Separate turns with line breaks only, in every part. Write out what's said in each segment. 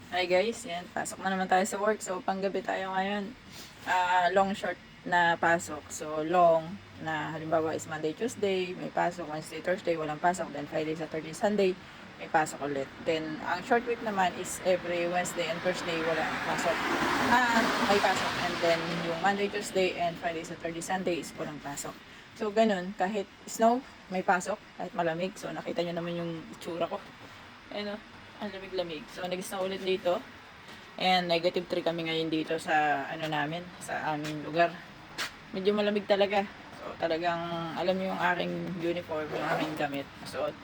Hi guys, yan. Pasok na naman tayo sa work. So, panggabi tayo ngayon. Long short na pasok. So, long na halimbawa is Monday, Tuesday, may pasok. Wednesday, Thursday, walang pasok. Then Friday, Saturday, Sunday, may pasok ulit. Then, ang short week naman is every Wednesday and Thursday, walang pasok. May pasok. And then, yung Monday, Tuesday, and Friday, Saturday, Sunday is walang pasok. So, ganun. Kahit snow, may pasok. Kahit malamig. So, nakita nyo naman yung itsura ko. Ano? Ang lamig-lamig. So, nag-snow ulit dito. And negative 3 kami ngayon dito sa ano namin, sa aming lugar. Medyo malamig talaga. So, talagang alam mo yung aking uniform, yung aking gamit. So,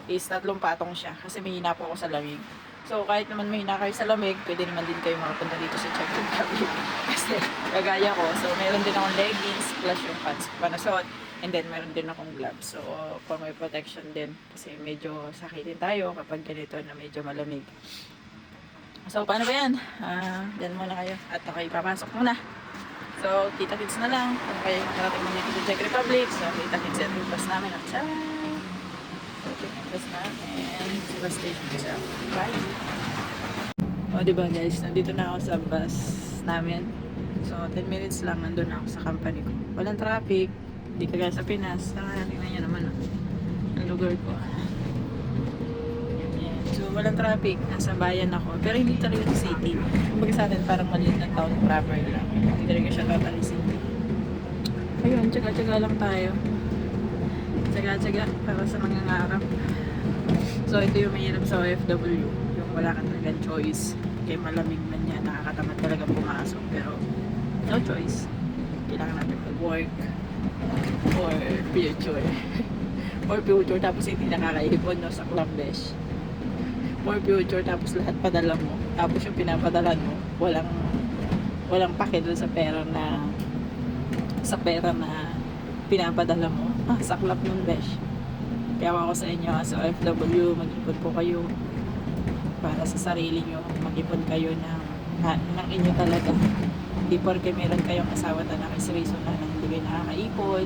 is 3 patong siya kasi mahina po ako sa lamig. So, kahit naman mahina kayo sa lamig, pwede naman din kayo makapunta dito sa Czech Republic. Kasi, kagaya ko. So, meron din akong leggings plus yung pants ko pa na suot. And then, meron din akong gloves. So, for my protection din. Kasi medyo sakitin tayo kapag ganito na medyo malamig. So, paano ba yan? Diyan muna kayo. At ako ipapasok muna. So, kita-kits na lang. Kung kayo makarating mo dito sa Czech Republic. So, kita-kits yan yung bus namin. At siya. Okay, yung bus namin. Sa bus station ko siya. Bye! O, diba guys? Nandito na ako sa bus namin. So, 10 minutes lang nandun ako sa company ko. Walang traffic. Hindi kagaya sa Pinas. Tingnan nyo naman ang lugar ko. Ayan. So, walang traffic. Nasa bayan ako. Pero hindi talaga sa city. Kumbaga sa atin, parang maliit na town proper lang. Hindi talaga siya totally city. Ayun, tsaga-tsaga lang tayo. Tsaga-tsaga para sa mangangarap. So, ito yung mahirap sa OFW. Yung wala ka talagang choice. Kaya malamig man yan. Nakakatamad talaga pumasok. Pero, no choice. Kailangan natin mag-work. Or future. Or future tapos hindi nakakaipon no, sa Clubbesh. Or future tapos lahat padala mo. Tapos yung pinapadalan mo, walang pake doon sa pera na pinapadala mo. Saklap ng besh. Kaya ako sa inyo as OFW, mag-ipon po kayo para sa sarili nyo. Mag-ipon kayo ng inyo talaga. Hindi porke meron kayong asawa at anak is reason na hindi kayo nakakaipon,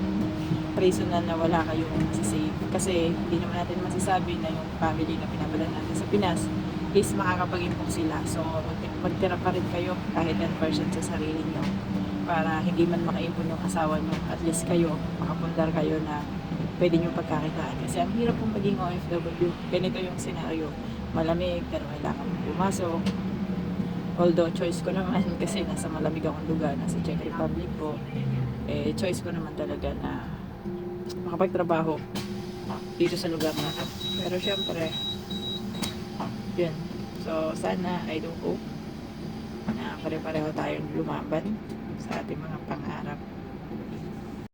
reason na wala kayong masasave. Kasi hindi naman natin masasabi na yung family na pinapadala natin sa Pinas is makakapag-impok sila. So, magtira pa rin kayo kahit 10% sa sarili nyo para hindi man makaipon yung asawa nyo. At least kayo, makapundar kayo na pwede nyo pagkakitaan. Kasi ang hirap pong maging OFW. Ganito yung scenario. Malamig, pero kailangan mo pumasok. Although choice ko naman kasi nasa malamig akong lugar, nasa Czech Republic po, choice ko naman talaga na makapagtrabaho dito sa lugar na to. Pero syempre, yun. So, sana, I do hope na pare-pareho tayong lumaban sa ating mga pangarap.